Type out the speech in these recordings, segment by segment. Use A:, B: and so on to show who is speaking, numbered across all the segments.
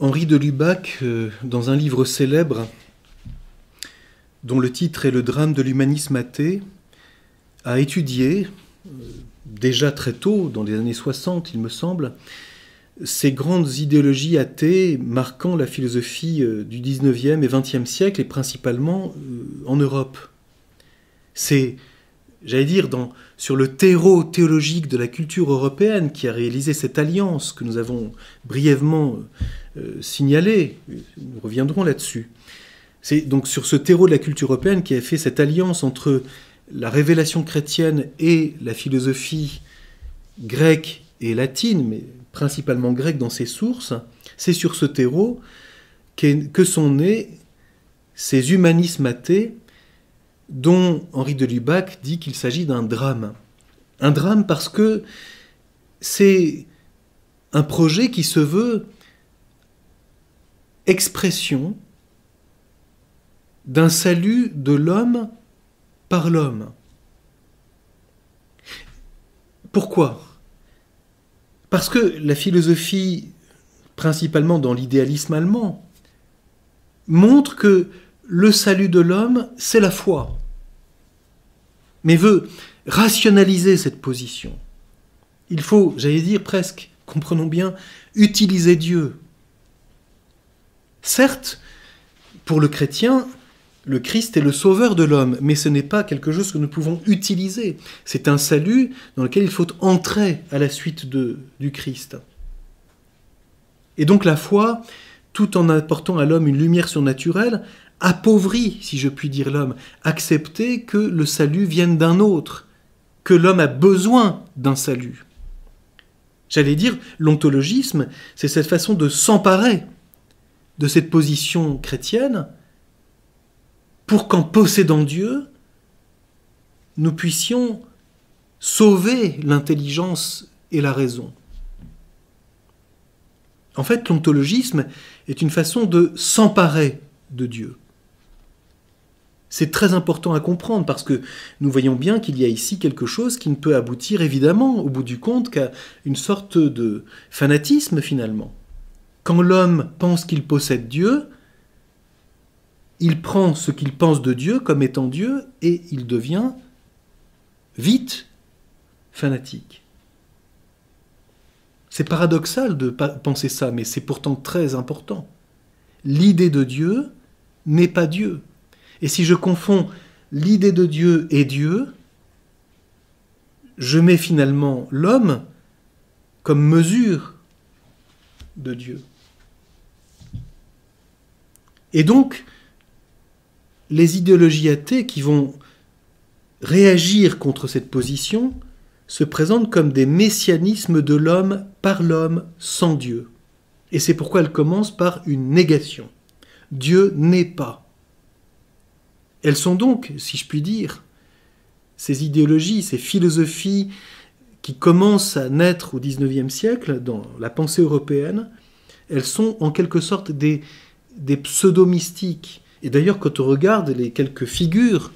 A: Henri de Lubac, dans un livre célèbre, dont le titre est « Le drame de l'humanisme athée », a étudié, déjà très tôt, dans les années 60, il me semble, ces grandes idéologies athées marquant la philosophie du 19e et 20e siècle, et principalement en Europe. C'est, j'allais dire, sur le terreau théologique de la culture européenne qui a réalisé cette alliance que nous avons brièvement signalée. Nous reviendrons là-dessus. C'est donc sur ce terreau de la culture européenne qui a fait cette alliance entre la révélation chrétienne et la philosophie grecque et latine, mais principalement grecque dans ses sources. C'est sur ce terreau que sont nés ces humanismes athées dont Henri de Lubac dit qu'il s'agit d'un drame. Un drame parce que c'est un projet qui se veut expression d'un salut de l'homme par l'homme. Pourquoi ? Parce que la philosophie, principalement dans l'idéalisme allemand, montre que le salut de l'homme, c'est la foi, mais veut rationaliser cette position. Il faut, j'allais dire presque, comprenons bien, utiliser Dieu. Certes, pour le chrétien, le Christ est le sauveur de l'homme, mais ce n'est pas quelque chose que nous pouvons utiliser. C'est un salut dans lequel il faut entrer à la suite du Christ. Et donc la foi, tout en apportant à l'homme une lumière surnaturelle, appauvrit, si je puis dire, l'homme. Accepter que le salut vienne d'un autre, que l'homme a besoin d'un salut. J'allais dire, l'ontologisme, c'est cette façon de s'emparer de cette position chrétienne pour qu'en possédant Dieu, nous puissions sauver l'intelligence et la raison. En fait, l'ontologisme est une façon de s'emparer de Dieu. C'est très important à comprendre parce que nous voyons bien qu'il y a ici quelque chose qui ne peut aboutir évidemment, au bout du compte, qu'à une sorte de fanatisme finalement. Quand l'homme pense qu'il possède Dieu, il prend ce qu'il pense de Dieu comme étant Dieu et il devient vite fanatique. C'est paradoxal de penser ça, mais c'est pourtant très important. L'idée de Dieu n'est pas Dieu. Et si je confonds l'idée de Dieu et Dieu, je mets finalement l'homme comme mesure de Dieu. Et donc, les idéologies athées qui vont réagir contre cette position se présentent comme des messianismes de l'homme par l'homme sans Dieu. Et c'est pourquoi elles commencent par une négation. Dieu n'est pas. Elles sont donc, si je puis dire, ces idéologies, ces philosophies qui commencent à naître au XIXe siècle dans la pensée européenne, elles sont en quelque sorte des pseudo-mystiques. Et d'ailleurs, quand on regarde les quelques figures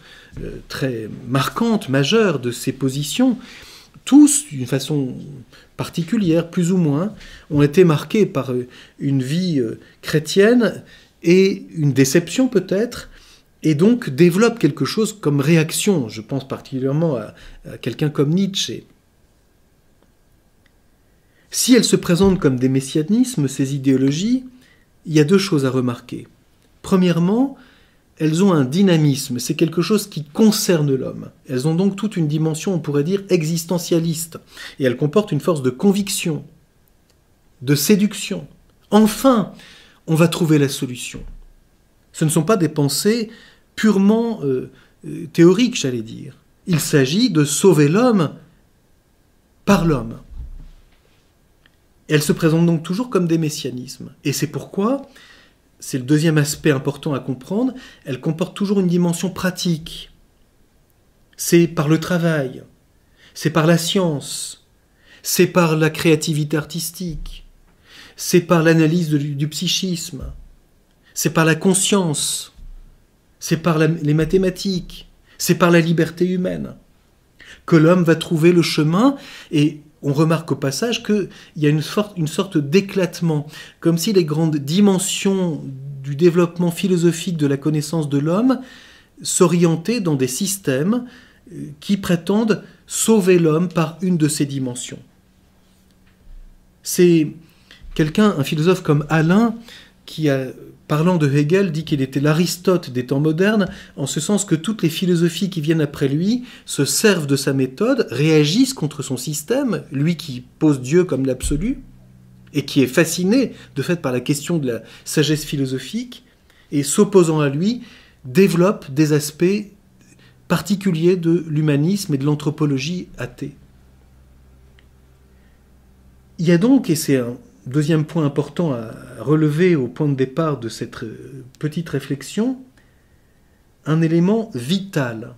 A: très marquantes, majeures de ces positions, tous, d'une façon particulière, plus ou moins, ont été marqués par une vie chrétienne et une déception peut-être, et donc développent quelque chose comme réaction. Je pense particulièrement à quelqu'un comme Nietzsche. Si elles se présentent comme des messianismes, ces idéologies, il y a deux choses à remarquer. Premièrement, elles ont un dynamisme, c'est quelque chose qui concerne l'homme. Elles ont donc toute une dimension, on pourrait dire, existentialiste. Et elles comportent une force de conviction, de séduction. Enfin, on va trouver la solution. Ce ne sont pas des pensées purement théoriques, j'allais dire. Il s'agit de sauver l'homme par l'homme. Elles se présentent donc toujours comme des messianismes. Et c'est pourquoi, c'est le deuxième aspect important à comprendre, elles comportent toujours une dimension pratique. C'est par le travail, c'est par la science, c'est par la créativité artistique, c'est par l'analyse du psychisme, c'est par la conscience, c'est par les mathématiques, c'est par la liberté humaine que l'homme va trouver le chemin et on remarque au passage qu'il y a une sorte d'éclatement, comme si les grandes dimensions du développement philosophique de la connaissance de l'homme s'orientaient dans des systèmes qui prétendent sauver l'homme par une de ces dimensions. C'est un philosophe comme Alain, qui, parlant de Hegel, dit qu'il était l'Aristote des temps modernes, en ce sens que toutes les philosophies qui viennent après lui se servent de sa méthode, réagissent contre son système, lui qui pose Dieu comme l'absolu, et qui est fasciné, de fait, par la question de la sagesse philosophique, et s'opposant à lui, développe des aspects particuliers de l'humanisme et de l'anthropologie athée. Il y a donc, et c'est un deuxième point important à relever au point de départ de cette petite réflexion, un élément vital.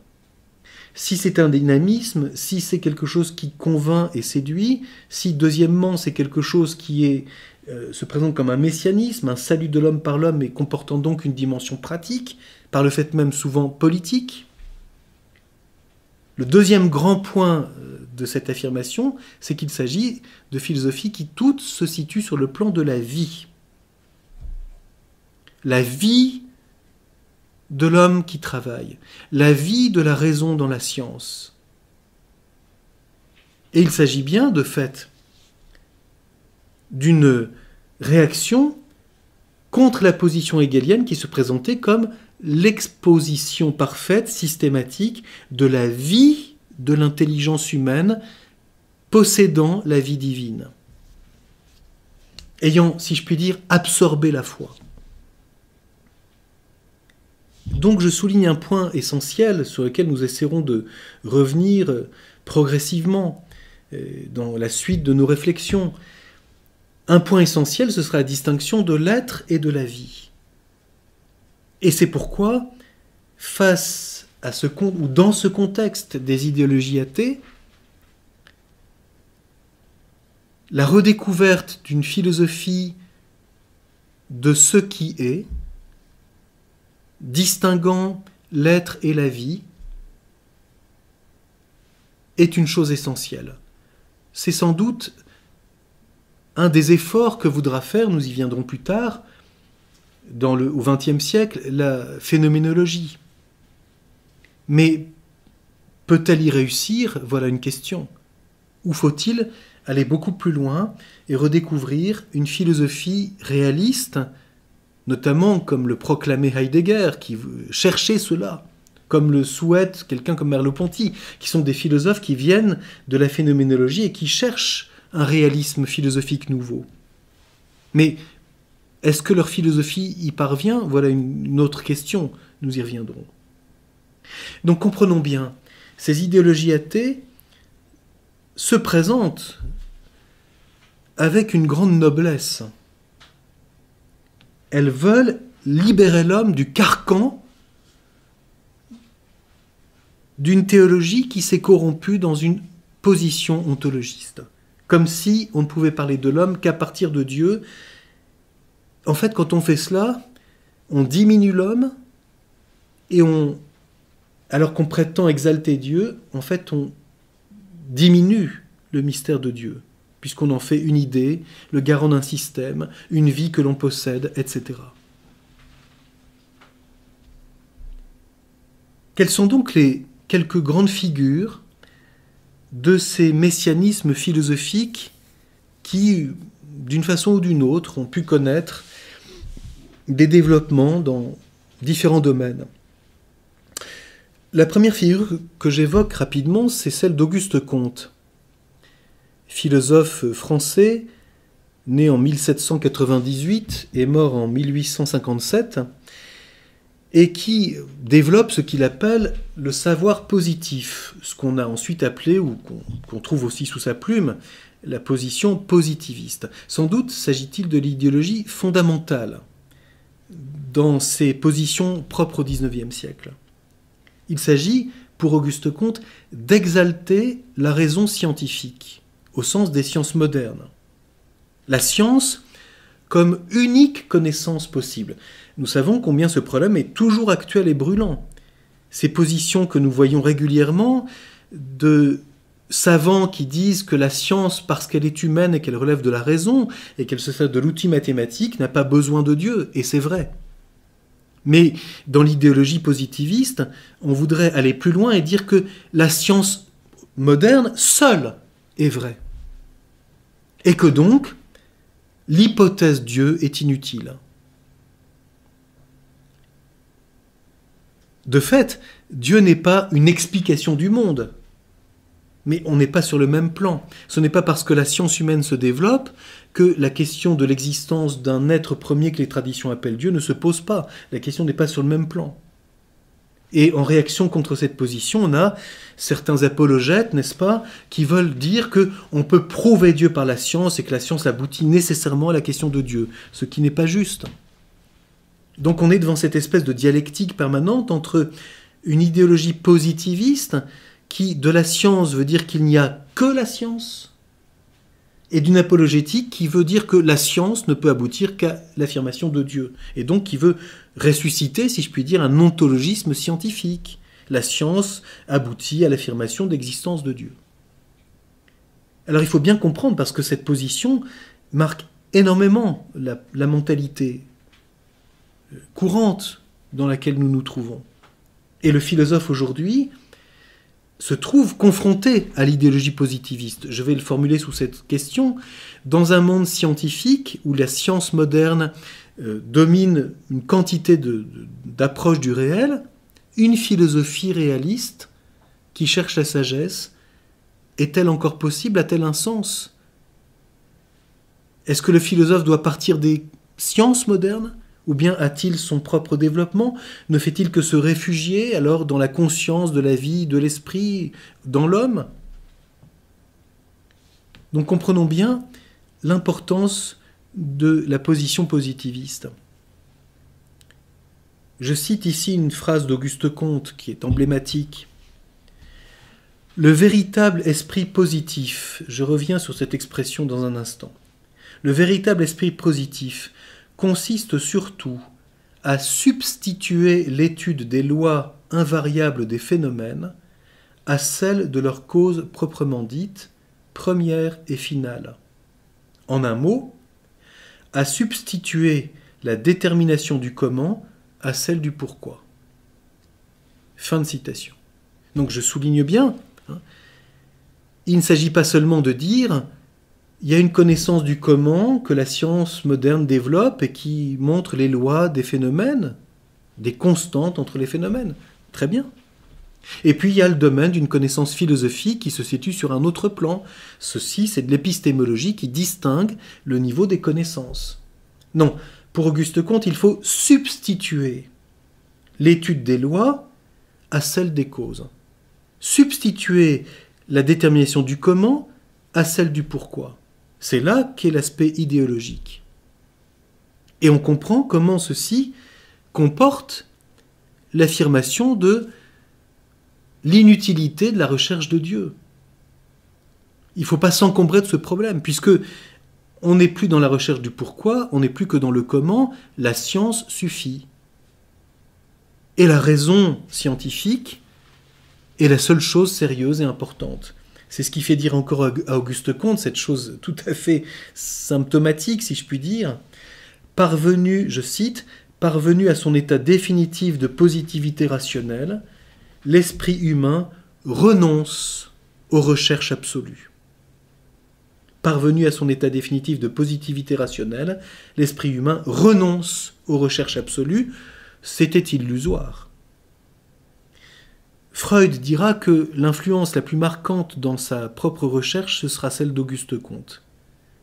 A: Si c'est un dynamisme, si c'est quelque chose qui convainc et séduit, si deuxièmement c'est quelque chose qui se présente comme un messianisme, un salut de l'homme par l'homme et comportant donc une dimension pratique, par le fait même souvent politique, le deuxième grand point de cette affirmation, c'est qu'il s'agit de philosophies qui toutes se situent sur le plan de la vie. La vie de l'homme qui travaille, la vie de la raison dans la science. Et il s'agit bien, de fait, d'une réaction contre la position hegelienne qui se présentait comme l'exposition parfaite, systématique, de la vie de l'intelligence humaine possédant la vie divine, ayant, si je puis dire, absorbé la foi. Donc je souligne un point essentiel sur lequel nous essaierons de revenir progressivement dans la suite de nos réflexions. Un point essentiel, ce sera la distinction de l'être et de la vie. Et c'est pourquoi, face à ou dans ce contexte des idéologies athées, la redécouverte d'une philosophie de ce qui est, distinguant l'être et la vie, est une chose essentielle. C'est sans doute un des efforts que voudra faire, nous y viendrons plus tard, au XXe siècle, la phénoménologie. Mais peut-elle y réussir? Voilà une question. Ou faut-il aller beaucoup plus loin et redécouvrir une philosophie réaliste, notamment comme le proclamait Heidegger, qui cherchait cela, comme le souhaite quelqu'un comme Merleau-Ponty, qui sont des philosophes qui viennent de la phénoménologie et qui cherchent un réalisme philosophique nouveau. Mais est-ce que leur philosophie y parvient? Voilà une autre question, nous y reviendrons. Donc comprenons bien, ces idéologies athées se présentent avec une grande noblesse. Elles veulent libérer l'homme du carcan d'une théologie qui s'est corrompue dans une position ontologiste. Comme si on ne pouvait parler de l'homme qu'à partir de Dieu. En fait, quand on fait cela, on diminue l'homme et alors qu'on prétend exalter Dieu, en fait, on diminue le mystère de Dieu, puisqu'on en fait une idée, le garant d'un système, une vie que l'on possède, etc. Quelles sont donc les quelques grandes figures de ces messianismes philosophiques qui, d'une façon ou d'une autre, ont pu connaître des développements dans différents domaines? La première figure que j'évoque rapidement, c'est celle d'Auguste Comte, philosophe français, né en 1798 et mort en 1857, et qui développe ce qu'il appelle le savoir positif, ce qu'on a ensuite appelé, ou qu'on trouve aussi sous sa plume, la position positiviste. Sans doute s'agit-il de l'idéologie fondamentale dans ses positions propres au XIXe siècle. Il s'agit, pour Auguste Comte, d'exalter la raison scientifique, au sens des sciences modernes. La science comme unique connaissance possible. Nous savons combien ce problème est toujours actuel et brûlant. Ces positions que nous voyons régulièrement de savants qui disent que la science, parce qu'elle est humaine et qu'elle relève de la raison, et qu'elle se sert de l'outil mathématique, n'a pas besoin de Dieu, et c'est vrai. Mais dans l'idéologie positiviste, on voudrait aller plus loin et dire que la science moderne seule est vraie. Et que donc, l'hypothèse Dieu est inutile. De fait, Dieu n'est pas une explication du monde. Mais on n'est pas sur le même plan. Ce n'est pas parce que la science humaine se développe que la question de l'existence d'un être premier que les traditions appellent Dieu ne se pose pas. La question n'est pas sur le même plan. Et en réaction contre cette position, on a certains apologètes, n'est-ce pas, qui veulent dire qu'on peut prouver Dieu par la science et que la science aboutit nécessairement à la question de Dieu, ce qui n'est pas juste. Donc on est devant cette espèce de dialectique permanente entre une idéologie positiviste qui, de la science, veut dire qu'il n'y a que la science, et d'une apologétique qui veut dire que la science ne peut aboutir qu'à l'affirmation de Dieu, et donc qui veut ressusciter, si je puis dire, un ontologisme scientifique. La science aboutit à l'affirmation d'existence de Dieu. Alors il faut bien comprendre, parce que cette position marque énormément la mentalité courante dans laquelle nous nous trouvons. Et le philosophe aujourd'hui se trouve confronté à l'idéologie positiviste. Je vais le formuler sous cette question. Dans un monde scientifique où la science moderne domine une quantité d'approches du réel, une philosophie réaliste qui cherche la sagesse, est-elle encore possible? A-t-elle un sens? Est-ce que le philosophe doit partir des sciences modernes? Ou bien a-t-il son propre développement? Ne fait-il que se réfugier alors dans la conscience de la vie, de l'esprit, dans l'homme? Donc comprenons bien l'importance de la position positiviste. Je cite ici une phrase d'Auguste Comte qui est emblématique. « Le véritable esprit positif », je reviens sur cette expression dans un instant, « le véritable esprit positif consiste surtout à substituer l'étude des lois invariables des phénomènes à celle de leur cause proprement dite, première et finale. En un mot, à substituer la détermination du comment à celle du pourquoi. » Fin de citation. Donc je souligne bien, il ne s'agit pas seulement de dire il y a une connaissance du comment que la science moderne développe et qui montre les lois des phénomènes, des constantes entre les phénomènes. Très bien. Et puis il y a le domaine d'une connaissance philosophique qui se situe sur un autre plan. Ceci, c'est de l'épistémologie qui distingue le niveau des connaissances. Non, pour Auguste Comte, il faut substituer l'étude des lois à celle des causes. Substituer la détermination du comment à celle du pourquoi. C'est là qu'est l'aspect idéologique. Et on comprend comment ceci comporte l'affirmation de l'inutilité de la recherche de Dieu. Il ne faut pas s'encombrer de ce problème, puisque on n'est plus dans la recherche du pourquoi, on n'est plus que dans le comment, la science suffit. Et la raison scientifique est la seule chose sérieuse et importante. C'est ce qui fait dire encore à Auguste Comte cette chose tout à fait symptomatique, si je puis dire. Parvenu, je cite, « Parvenu à son état définitif de positivité rationnelle, l'esprit humain renonce aux recherches absolues. » Parvenu à son état définitif de positivité rationnelle, l'esprit humain renonce aux recherches absolues. C'était illusoire. Freud dira que l'influence la plus marquante dans sa propre recherche, ce sera celle d'Auguste Comte.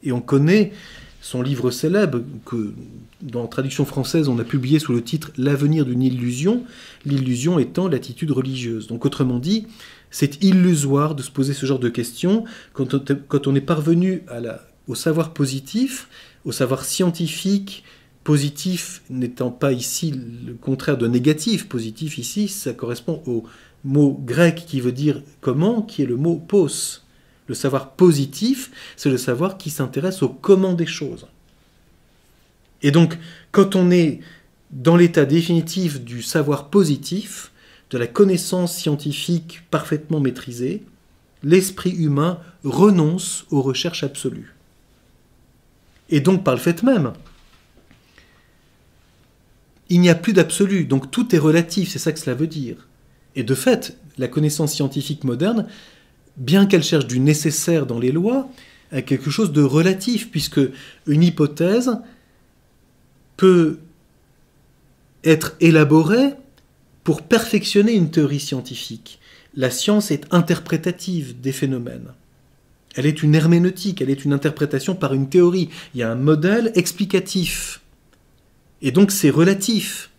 A: Et on connaît son livre célèbre, que dans traduction française on a publié sous le titre « L'avenir d'une illusion », l'illusion étant l'attitude religieuse. Donc autrement dit, c'est illusoire de se poser ce genre de questions quand on est parvenu au savoir positif, au savoir scientifique, positif n'étant pas ici le contraire de négatif. Positif ici, ça correspond au mot grec qui veut dire comment, qui est le mot pos. Le savoir positif, c'est le savoir qui s'intéresse au comment des choses. Et donc, quand on est dans l'état définitif du savoir positif, de la connaissance scientifique parfaitement maîtrisée, l'esprit humain renonce aux recherches absolues. Et donc, par le fait même, il n'y a plus d'absolu, donc tout est relatif, c'est ça que cela veut dire. Et de fait, la connaissance scientifique moderne, bien qu'elle cherche du nécessaire dans les lois, a quelque chose de relatif, puisque une hypothèse peut être élaborée pour perfectionner une théorie scientifique. La science est interprétative des phénomènes. Elle est une herméneutique, elle est une interprétation par une théorie. Il y a un modèle explicatif. Et donc c'est relatif.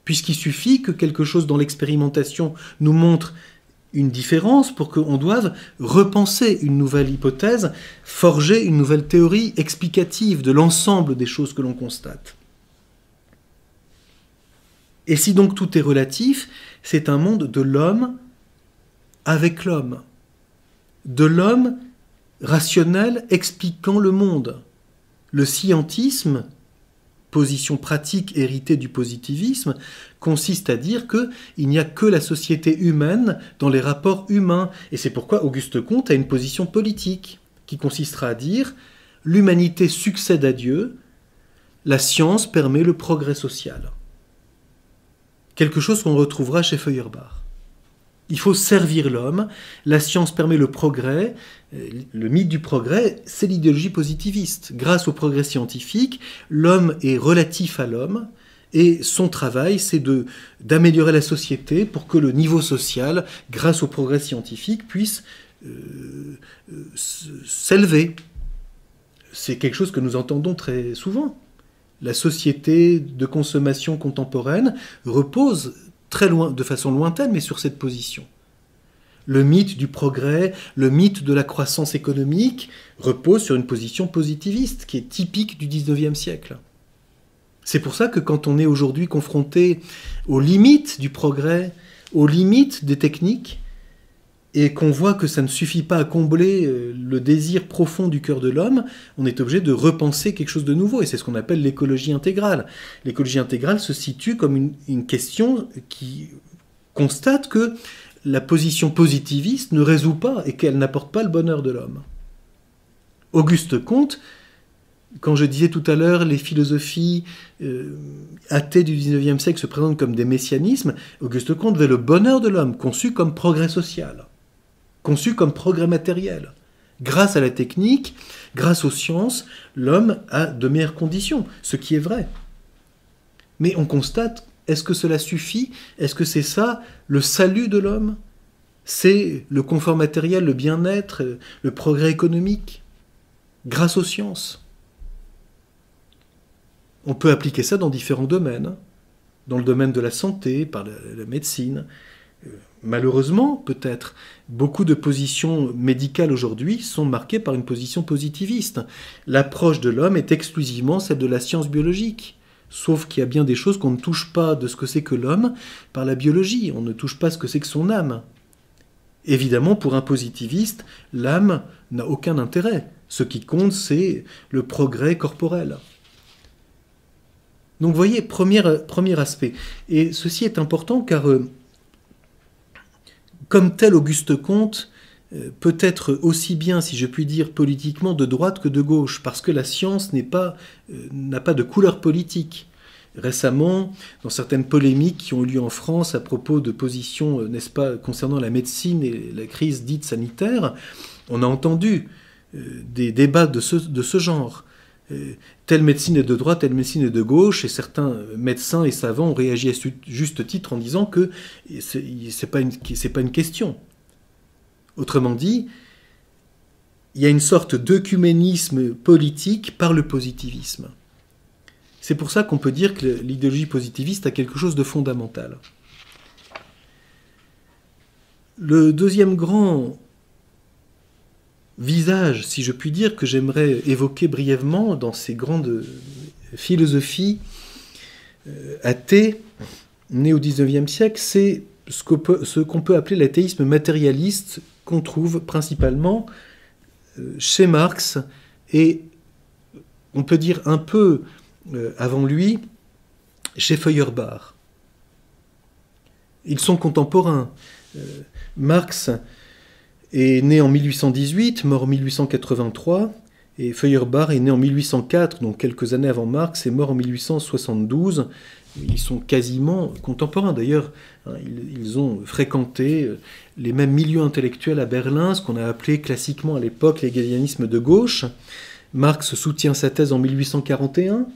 A: Puisqu'il suffit que quelque chose dans l'expérimentation nous montre une différence pour qu'on doive repenser une nouvelle hypothèse, forger une nouvelle théorie explicative de l'ensemble des choses que l'on constate. Et si donc tout est relatif, c'est un monde de l'homme avec l'homme. De l'homme rationnel expliquant le monde. Le scientisme, position pratique héritée du positivisme, consiste à dire qu'il n'y a que la société humaine dans les rapports humains. Et c'est pourquoi Auguste Comte a une position politique qui consistera à dire « l'humanité succède à Dieu, la science permet le progrès social ». Quelque chose qu'on retrouvera chez Feuerbach. Il faut servir l'homme, la science permet le progrès, le mythe du progrès, c'est l'idéologie positiviste. Grâce au progrès scientifique, l'homme est relatif à l'homme, et son travail, c'est d'améliorer la société pour que le niveau social, grâce au progrès scientifique, puisse s'élever. C'est quelque chose que nous entendons très souvent. La société de consommation contemporaine repose très loin, de façon lointaine, mais sur cette position. Le mythe du progrès, le mythe de la croissance économique repose sur une position positiviste qui est typique du XIXe siècle. C'est pour ça que quand on est aujourd'hui confronté aux limites du progrès, aux limites des techniques, et qu'on voit que ça ne suffit pas à combler le désir profond du cœur de l'homme, on est obligé de repenser quelque chose de nouveau, et c'est ce qu'on appelle l'écologie intégrale. L'écologie intégrale se situe comme une question qui constate que la position positiviste ne résout pas et qu'elle n'apporte pas le bonheur de l'homme. Auguste Comte, quand je disais tout à l'heure les philosophies athées du XIXe siècle se présentent comme des messianismes, Auguste Comte veut le bonheur de l'homme conçu comme progrès social, conçu comme progrès matériel. Grâce à la technique, grâce aux sciences, l'homme a de meilleures conditions, ce qui est vrai. Mais on constate, est-ce que cela suffit? Est-ce que c'est ça le salut de l'homme? C'est le confort matériel, le bien-être, le progrès économique, grâce aux sciences. On peut appliquer ça dans différents domaines, dans le domaine de la santé, par la médecine. Malheureusement, peut-être, beaucoup de positions médicales aujourd'hui sont marquées par une position positiviste. L'approche de l'homme est exclusivement celle de la science biologique. Sauf qu'il y a bien des choses qu'on ne touche pas de ce que c'est que l'homme par la biologie. On ne touche pas ce que c'est que son âme. Évidemment, pour un positiviste, l'âme n'a aucun intérêt. Ce qui compte, c'est le progrès corporel. Donc, vous voyez, premier aspect. Et ceci est important car, comme tel Auguste Comte, peut être aussi bien, si je puis dire, politiquement de droite que de gauche, parce que la science n'a pas de couleur politique. Récemment, dans certaines polémiques qui ont eu lieu en France à propos de positions, n'est-ce pas, concernant la médecine et la crise dite sanitaire, on a entendu des débats de ce genre. Telle médecine est de droite, telle médecine est de gauche, et certains médecins et savants ont réagi à juste titre en disant que c'est pas une question. Autrement dit, il y a une sorte d'œcuménisme politique par le positivisme. C'est pour ça qu'on peut dire que l'idéologie positiviste a quelque chose de fondamental. Le deuxième grand visage, si je puis dire, que j'aimerais évoquer brièvement dans ces grandes philosophies athées nées au XIXe siècle, c'est ce qu'on peut appeler l'athéisme matérialiste, qu'on trouve principalement chez Marx et on peut dire un peu avant lui chez Feuerbach. Ils sont contemporains. Marx est né en 1818, mort en 1883, et Feuerbach est né en 1804, donc quelques années avant Marx, et mort en 1872. Ils sont quasiment contemporains. D'ailleurs, ils ont fréquenté les mêmes milieux intellectuels à Berlin, ce qu'on a appelé classiquement à l'époque l'hégélianisme de gauche. Marx soutient sa thèse en 1841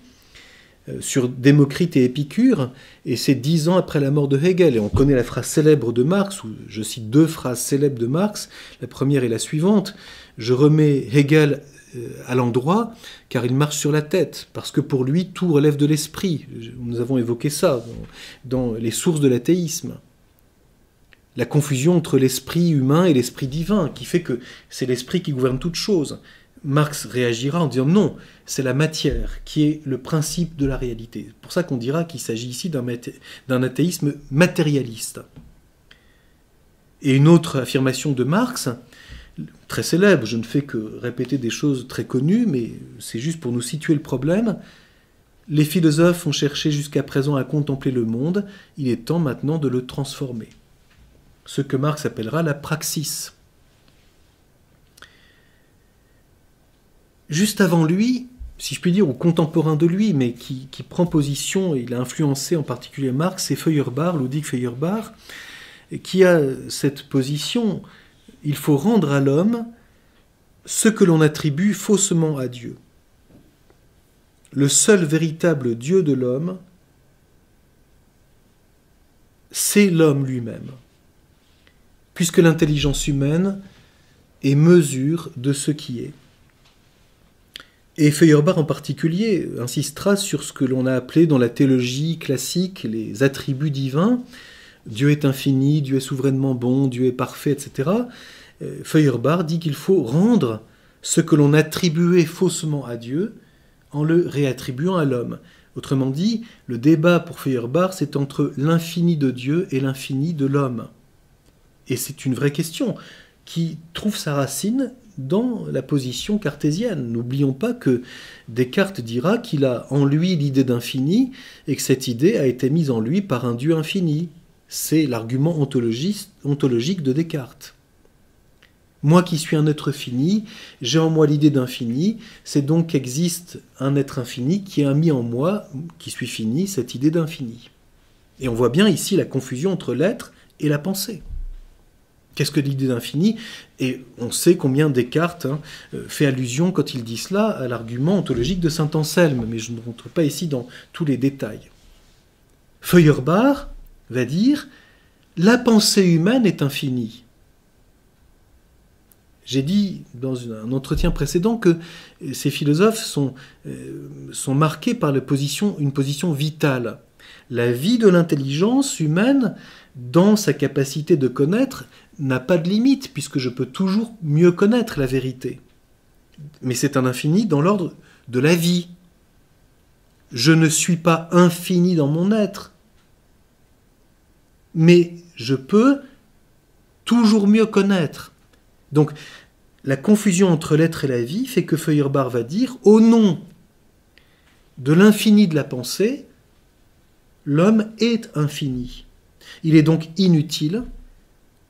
A: sur Démocrite et Épicure, et c'est 10 ans après la mort de Hegel. Et on connaît la phrase célèbre de Marx, où je cite 2 phrases célèbres de Marx. La première est la suivante: je remets Hegel à l'endroit, car il marche sur la tête, parce que pour lui, tout relève de l'esprit. Nous avons évoqué ça dans les sources de l'athéisme. La confusion entre l'esprit humain et l'esprit divin, qui fait que c'est l'esprit qui gouverne toute chose. Marx réagira en disant non, c'est la matière qui est le principe de la réalité. C'est pour ça qu'on dira qu'il s'agit ici d'un athéisme matérialiste. Et une autre affirmation de Marx, très célèbre, je ne fais que répéter des choses très connues, mais c'est juste pour nous situer le problème. Les philosophes ont cherché jusqu'à présent à contempler le monde, il est temps maintenant de le transformer. Ce que Marx appellera la praxis. Juste avant lui, si je puis dire, ou contemporain de lui, mais qui prend position, et il a influencé en particulier Marx, c'est Feuerbach, Ludwig Feuerbach, qui a cette position: il faut rendre à l'homme ce que l'on attribue faussement à Dieu. Le seul véritable Dieu de l'homme, c'est l'homme lui-même, puisque l'intelligence humaine est mesure de ce qui est. Et Feuerbach en particulier insistera sur ce que l'on a appelé dans la théologie classique les attributs divins. Dieu est infini, Dieu est souverainement bon, Dieu est parfait, etc. Feuerbach dit qu'il faut rendre ce que l'on attribuait faussement à Dieu en le réattribuant à l'homme. Autrement dit, le débat pour Feuerbach, c'est entre l'infini de Dieu et l'infini de l'homme. Et c'est une vraie question qui trouve sa racine dans la position cartésienne. N'oublions pas que Descartes dira qu'il a en lui l'idée d'infini et que cette idée a été mise en lui par un Dieu infini. C'est l'argument ontologique de Descartes. Moi qui suis un être fini, j'ai en moi l'idée d'infini, c'est donc qu'existe un être infini qui a mis en moi, qui suis fini, cette idée d'infini. Et on voit bien ici la confusion entre l'être et la pensée. Qu'est-ce que l'idée d'infini? Et on sait combien Descartes fait allusion, quand il dit cela, à l'argument ontologique de saint Anselme, mais je ne rentre pas ici dans tous les détails. Feuerbach va dire « la pensée humaine est infinie ». J'ai dit dans un entretien précédent que ces philosophes sont marqués par une position vitale. La vie de l'intelligence humaine, dans sa capacité de connaître, n'a pas de limite, puisque je peux toujours mieux connaître la vérité. Mais c'est un infini dans l'ordre de la vie. Je ne suis pas infini dans mon être, mais je peux toujours mieux connaître. Donc, la confusion entre l'être et la vie fait que Feuerbach va dire, au nom de l'infini de la pensée, l'homme est infini. Il est donc inutile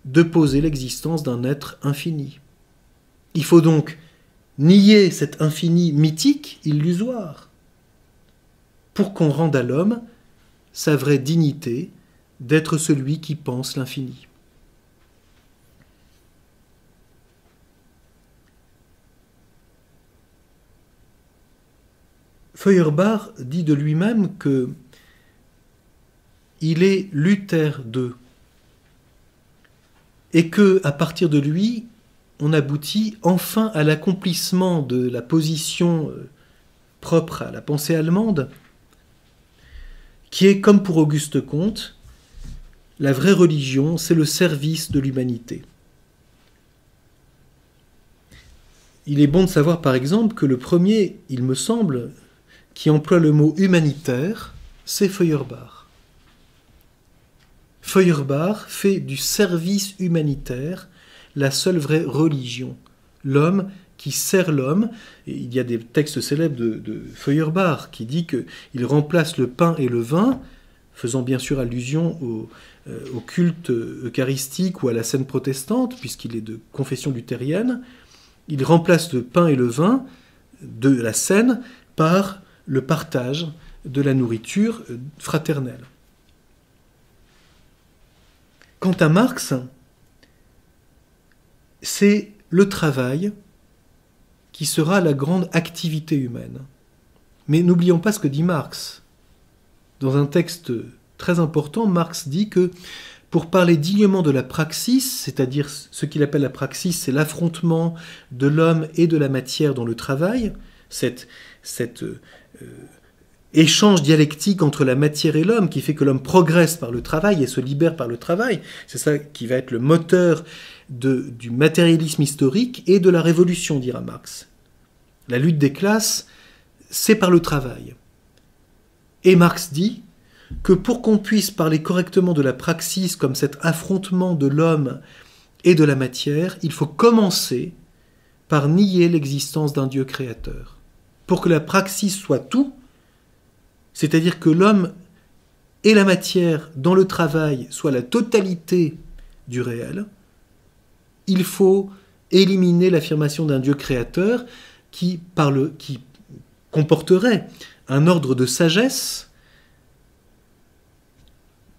A: de poser l'existence d'un être infini. Il faut donc nier cet infini mythique, illusoire, pour qu'on rende à l'homme sa vraie dignité d'être celui qui pense l'infini. Feuerbach dit de lui-même que il est Luther II, et que, à partir de lui, on aboutit enfin à l'accomplissement de la position propre à la pensée allemande, qui est, comme pour Auguste Comte, la vraie religion, c'est le service de l'humanité. Il est bon de savoir, par exemple, que le premier, il me semble, qui emploie le mot humanitaire, c'est Feuerbach. Feuerbach fait du service humanitaire la seule vraie religion. L'homme qui sert l'homme. Et il y a des textes célèbres de Feuerbach qui dit qu'il remplace le pain et le vin, faisant bien sûr allusion au culte eucharistique ou à la scène protestante, puisqu'il est de confession luthérienne. Il remplace le pain et le vin de la scène par le partage de la nourriture fraternelle. Quant à Marx, c'est le travail qui sera la grande activité humaine. Mais n'oublions pas ce que dit Marx. Dans un texte très important, Marx dit que pour parler dignement de la praxis, c'est-à-dire ce qu'il appelle la praxis, c'est l'affrontement de l'homme et de la matière dans le travail, cet échange dialectique entre la matière et l'homme qui fait que l'homme progresse par le travail et se libère par le travail. C'est ça qui va être le moteur du matérialisme historique et de la révolution, dira Marx. La lutte des classes, c'est par le travail. Et Marx dit que pour qu'on puisse parler correctement de la praxis comme cet affrontement de l'homme et de la matière, il faut commencer par nier l'existence d'un Dieu créateur. Pour que la praxis soit tout, c'est-à-dire que l'homme et la matière dans le travail soient la totalité du réel, il faut éliminer l'affirmation d'un Dieu créateur qui comporterait un ordre de sagesse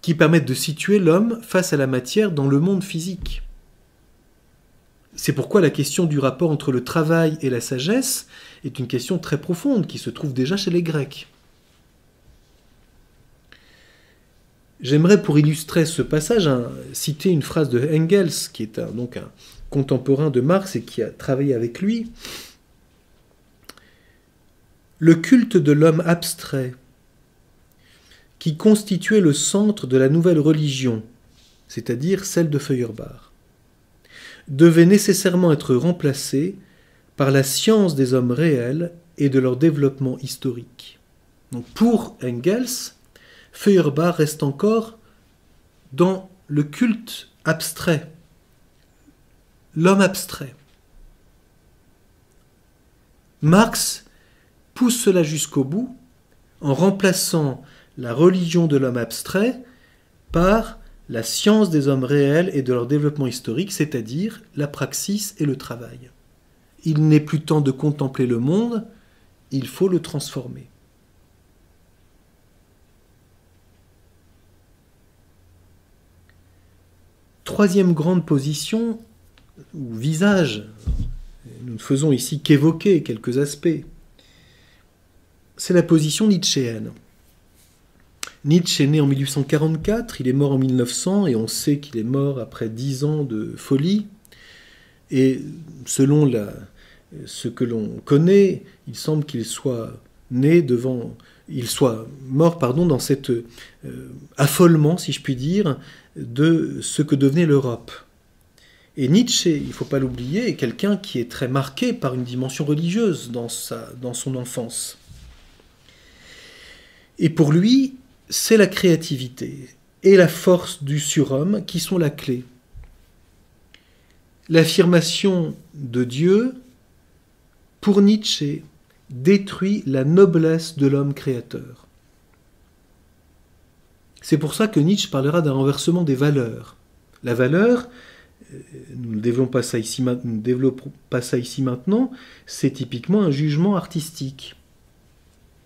A: qui permette de situer l'homme face à la matière dans le monde physique. C'est pourquoi la question du rapport entre le travail et la sagesse est une question très profonde qui se trouve déjà chez les Grecs. J'aimerais, pour illustrer ce passage, citer une phrase de Engels, qui est donc un contemporain de Marx et qui a travaillé avec lui. Le culte de l'homme abstrait, qui constituait le centre de la nouvelle religion, c'est-à-dire celle de Feuerbach, devait nécessairement être remplacé par la science des hommes réels et de leur développement historique. Donc pour Engels, Feuerbach reste encore dans le culte abstrait, l'homme abstrait. Marx pousse cela jusqu'au bout en remplaçant la religion de l'homme abstrait par la science des hommes réels et de leur développement historique, c'est-à-dire la praxis et le travail. Il n'est plus temps de contempler le monde, il faut le transformer. Troisième grande position, ou visage, nous ne faisons ici qu'évoquer quelques aspects, c'est la position nietzschéenne. Nietzsche est né en 1844, il est mort en 1900 et on sait qu'il est mort après 10 ans de folie. Et selon ce que l'on connaît, il semble qu'il soit mort dans cet affolement, si je puis dire, de ce que devenait l'Europe. Et Nietzsche, il ne faut pas l'oublier, est quelqu'un qui est très marqué par une dimension religieuse dans son enfance. Et pour lui, c'est la créativité et la force du surhomme qui sont la clé. L'affirmation de Dieu, pour Nietzsche, détruit la noblesse de l'homme créateur. C'est pour ça que Nietzsche parlera d'un renversement des valeurs. La valeur, nous ne développons pas ça ici maintenant, c'est typiquement un jugement artistique.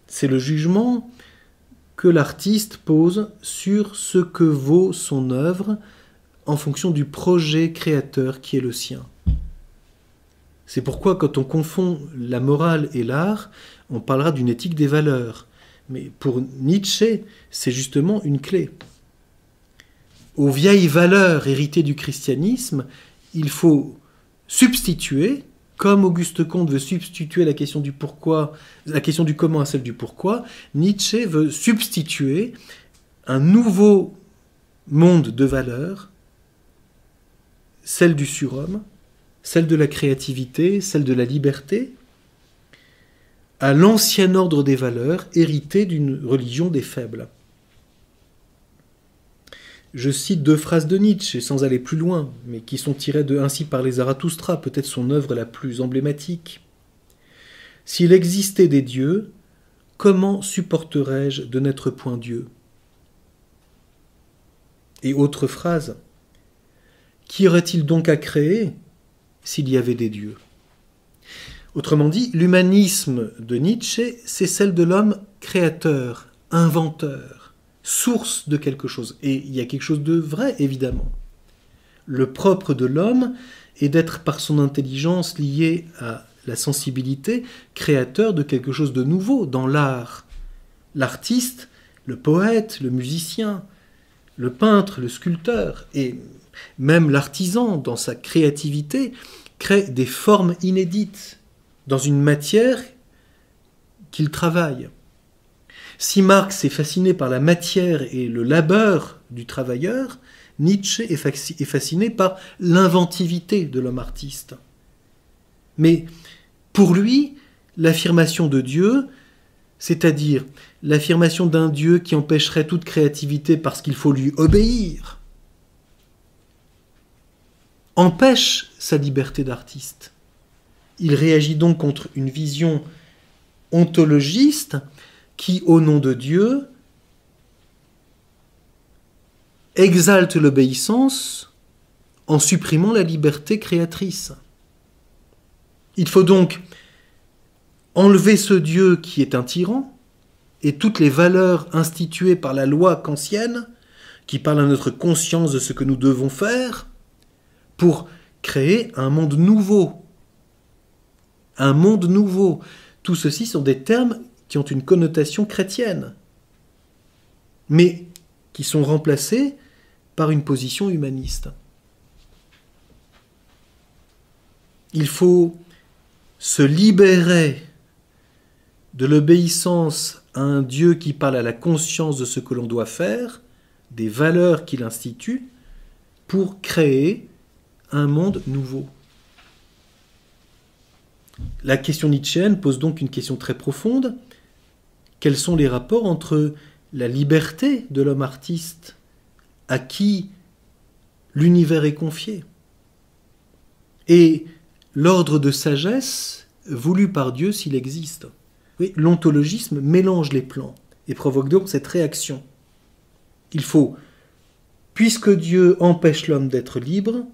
A: C'est le jugement que l'artiste pose sur ce que vaut son œuvre en fonction du projet créateur qui est le sien. C'est pourquoi quand on confond la morale et l'art, on parlera d'une éthique des valeurs. Mais pour Nietzsche, c'est justement une clé. Aux vieilles valeurs héritées du christianisme, il faut substituer, comme Auguste Comte veut substituer la question du pourquoi, la question du comment à celle du pourquoi, Nietzsche veut substituer un nouveau monde de valeurs, celle du surhomme, celle de la créativité, celle de la liberté, à l'ancien ordre des valeurs hérité d'une religion des faibles. Je cite 2 phrases de Nietzsche, sans aller plus loin, mais qui sont tirées de Ainsi parlait Zarathustra, peut-être son œuvre la plus emblématique. « S'il existait des dieux, comment supporterais-je de n'être point Dieu ? Et autre phrase, qui aurait-il donc à créer s'il y avait des dieux? Autrement dit, l'humanisme de Nietzsche, c'est celle de l'homme créateur, inventeur, source de quelque chose. Et il y a quelque chose de vrai, évidemment. Le propre de l'homme est d'être par son intelligence lié à la sensibilité, créateur de quelque chose de nouveau dans l'art. L'artiste, le poète, le musicien, le peintre, le sculpteur, et même l'artisan, dans sa créativité, crée des formes inédites dans une matière qu'il travaille. Si Marx est fasciné par la matière et le labeur du travailleur, Nietzsche est fasciné par l'inventivité de l'homme artiste. Mais pour lui, l'affirmation de Dieu, c'est-à-dire l'affirmation d'un Dieu qui empêcherait toute créativité parce qu'il faut lui obéir, empêche sa liberté d'artiste. Il réagit donc contre une vision ontologiste qui, au nom de Dieu, exalte l'obéissance en supprimant la liberté créatrice. Il faut donc enlever ce Dieu qui est un tyran et toutes les valeurs instituées par la loi kantienne qui parle à notre conscience de ce que nous devons faire pour créer un monde nouveau. Un monde nouveau. Tout ceci sont des termes qui ont une connotation chrétienne, mais qui sont remplacés par une position humaniste. Il faut se libérer de l'obéissance à un Dieu qui parle à la conscience de ce que l'on doit faire, des valeurs qu'il institue, pour créer un monde nouveau. La question nietzschéenne pose donc une question très profonde. Quels sont les rapports entre la liberté de l'homme artiste à qui l'univers est confié et l'ordre de sagesse voulu par Dieu s'il existe? Oui, l'ontologisme mélange les plans et provoque donc cette réaction. Il faut, puisque Dieu empêche l'homme d'être libre,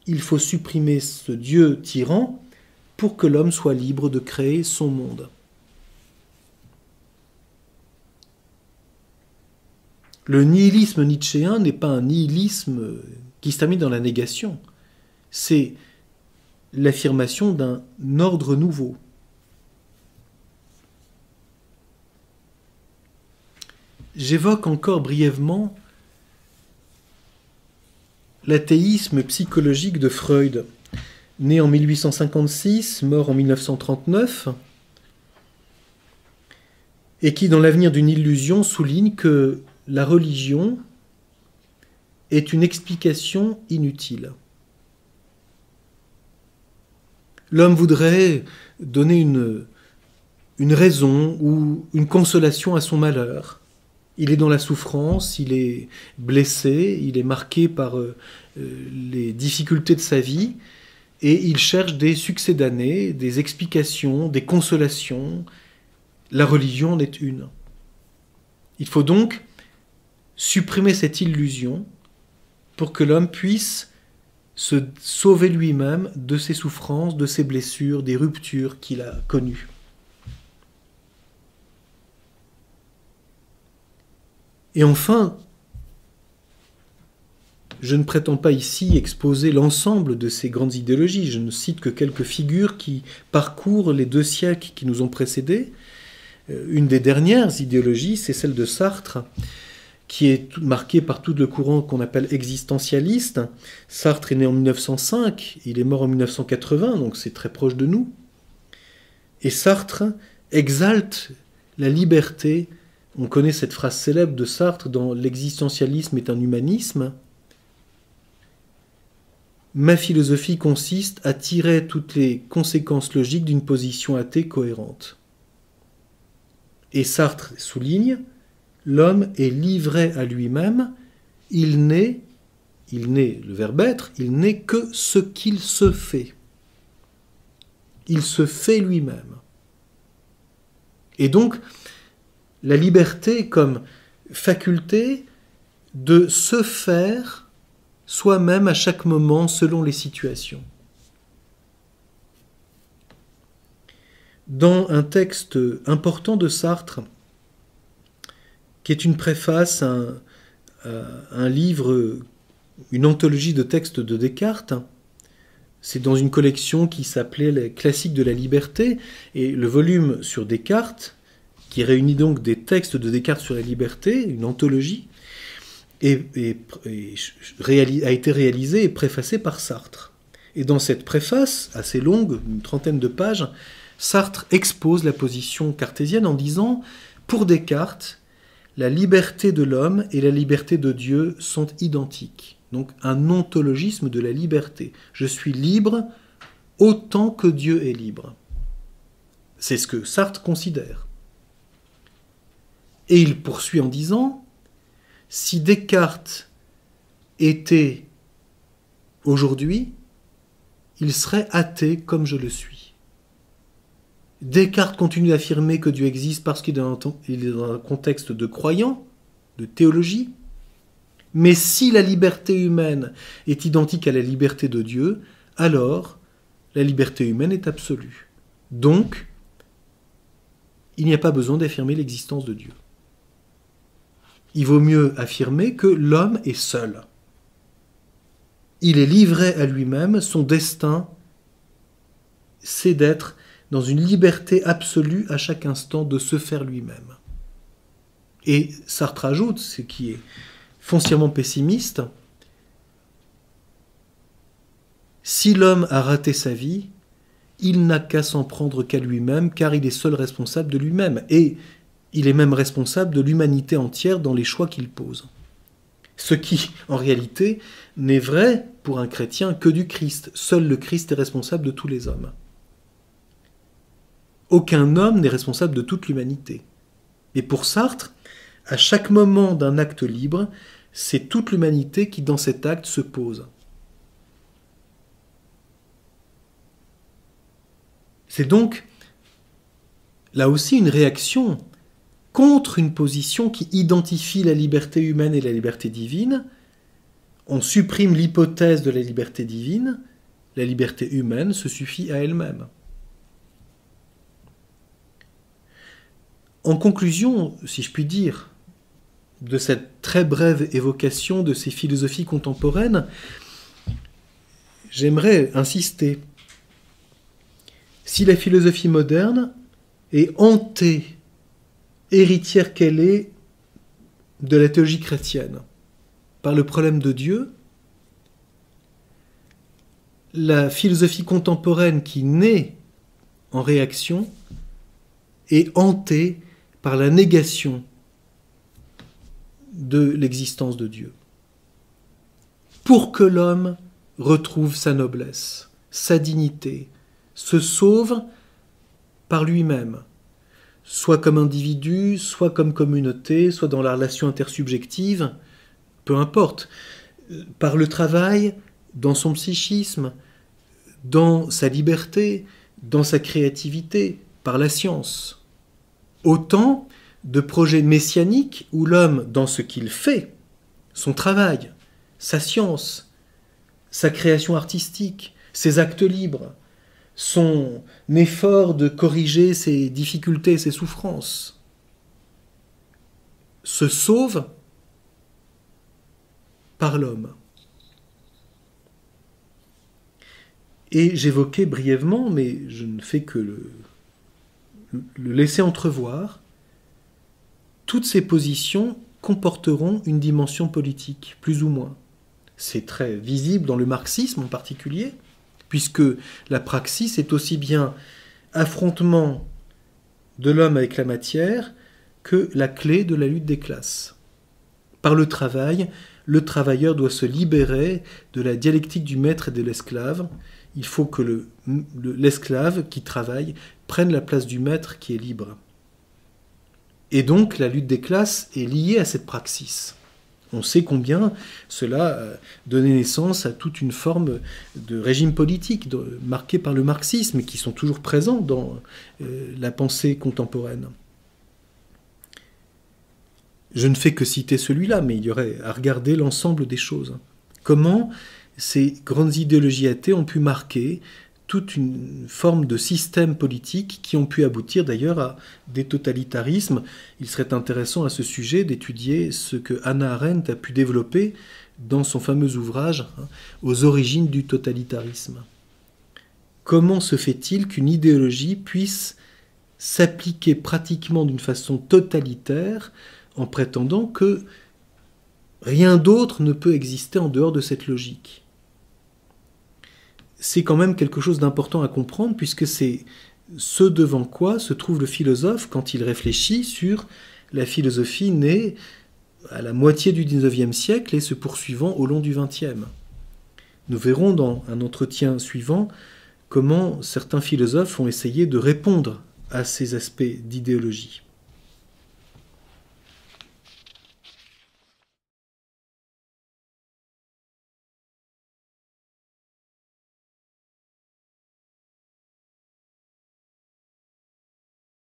A: il faut supprimer ce Dieu tyran pour que l'homme soit libre de créer son monde. Le nihilisme nietzschéen n'est pas un nihilisme qui se termine dans la négation. C'est l'affirmation d'un ordre nouveau. J'évoque encore brièvement l'athéisme psychologique de Freud, né en 1856, mort en 1939, et qui, dans l'avenir d'une illusion, souligne que la religion est une explication inutile. L'homme voudrait donner une raison ou une consolation à son malheur. Il est dans la souffrance, il est blessé, il est marqué par les difficultés de sa vie, et il cherche des succédanés, des explications, des consolations. La religion en est une. Il faut donc supprimer cette illusion pour que l'homme puisse se sauver lui-même de ses souffrances, de ses blessures, des ruptures qu'il a connues. Et enfin, je ne prétends pas ici exposer l'ensemble de ces grandes idéologies. Je ne cite que quelques figures qui parcourent les 2 siècles qui nous ont précédés. Une des dernières idéologies, c'est celle de Sartre, qui est marquée par tout le courant qu'on appelle existentialiste. Sartre est né en 1905, il est mort en 1980, donc c'est très proche de nous. Et Sartre exalte la liberté. On connaît cette phrase célèbre de Sartre dans « L'existentialisme est un humanisme ». Ma philosophie consiste à tirer toutes les conséquences logiques d'une position athée cohérente. Et Sartre souligne, l'homme est livré à lui-même, il n'est, le verbe être, il n'est que ce qu'il se fait. Il se fait lui-même. Et donc, la liberté comme faculté de se faire soi-même à chaque moment selon les situations. Dans un texte important de Sartre, qui est une préface à un livre, une anthologie de textes de Descartes, c'est dans une collection qui s'appelait Les Classiques de la liberté, et le volume sur Descartes, qui réunit donc des textes de Descartes sur la liberté, une anthologie, a été réalisé et préfacé par Sartre. Et dans cette préface, assez longue, une trentaine de pages, Sartre expose la position cartésienne en disant « Pour Descartes, la liberté de l'homme et la liberté de Dieu sont identiques. » Donc un ontologisme de la liberté. Je suis libre autant que Dieu est libre. C'est ce que Sartre considère. Et il poursuit en disant « Si Descartes était aujourd'hui, il serait athée comme je le suis. » Descartes continue d'affirmer que Dieu existe parce qu'il est dans un contexte de croyant, de théologie. Mais si la liberté humaine est identique à la liberté de Dieu, alors la liberté humaine est absolue. Donc, il n'y a pas besoin d'affirmer l'existence de Dieu. Il vaut mieux affirmer que l'homme est seul. Il est livré à lui-même, son destin, c'est d'être dans une liberté absolue à chaque instant de se faire lui-même. Et Sartre ajoute, ce qui est foncièrement pessimiste, si l'homme a raté sa vie, il n'a qu'à s'en prendre qu'à lui-même, car il est seul responsable de lui-même, et il est même responsable de l'humanité entière dans les choix qu'il pose. Ce qui, en réalité, n'est vrai pour un chrétien que du Christ. Seul le Christ est responsable de tous les hommes. Aucun homme n'est responsable de toute l'humanité. Et pour Sartre, à chaque moment d'un acte libre, c'est toute l'humanité qui, dans cet acte, se pose. C'est donc, là aussi, une réaction contre une position qui identifie la liberté humaine et la liberté divine. On supprime l'hypothèse de la liberté divine, la liberté humaine se suffit à elle-même. En conclusion, si je puis dire, de cette très brève évocation de ces philosophies contemporaines, j'aimerais insister. Si la philosophie moderne est hantée, héritière qu'elle est de la théologie chrétienne, par le problème de Dieu, la philosophie contemporaine qui naît en réaction est hantée par la négation de l'existence de Dieu. Pour que l'homme retrouve sa noblesse, sa dignité, se sauve par lui-même, soit comme individu, soit comme communauté, soit dans la relation intersubjective, peu importe, par le travail, dans son psychisme, dans sa liberté, dans sa créativité, par la science. Autant de projets messianiques où l'homme, dans ce qu'il fait, son travail, sa science, sa création artistique, ses actes libres, son effort de corriger ses difficultés, ses souffrances, se sauve par l'homme. Et j'évoquais brièvement, mais je ne fais que le laisser entrevoir, toutes ces positions comporteront une dimension politique, plus ou moins. C'est très visible dans le marxisme en particulier, puisque la praxis est aussi bien affrontement de l'homme avec la matière que la clé de la lutte des classes. Par le travail, le travailleur doit se libérer de la dialectique du maître et de l'esclave. Il faut que l'esclave qui travaille prenne la place du maître qui est libre. Et donc la lutte des classes est liée à cette praxis. On sait combien cela a donné naissance à toute une forme de régime politique marqué par le marxisme et qui sont toujours présents dans la pensée contemporaine. Je ne fais que citer celui-là, mais il y aurait à regarder l'ensemble des choses. Comment ces grandes idéologies athées ont pu marquer toute une forme de système politique qui ont pu aboutir d'ailleurs à des totalitarismes. Il serait intéressant à ce sujet d'étudier ce que Hannah Arendt a pu développer dans son fameux ouvrage Aux origines du totalitarisme. Comment se fait-il qu'une idéologie puisse s'appliquer pratiquement d'une façon totalitaire en prétendant que rien d'autre ne peut exister en dehors de cette logique? C'est quand même quelque chose d'important à comprendre, puisque c'est ce devant quoi se trouve le philosophe quand il réfléchit sur la philosophie née à la moitié du XIXe siècle et se poursuivant au long du XXe. Nous verrons dans un entretien suivant comment certains philosophes ont essayé de répondre à ces aspects d'idéologie.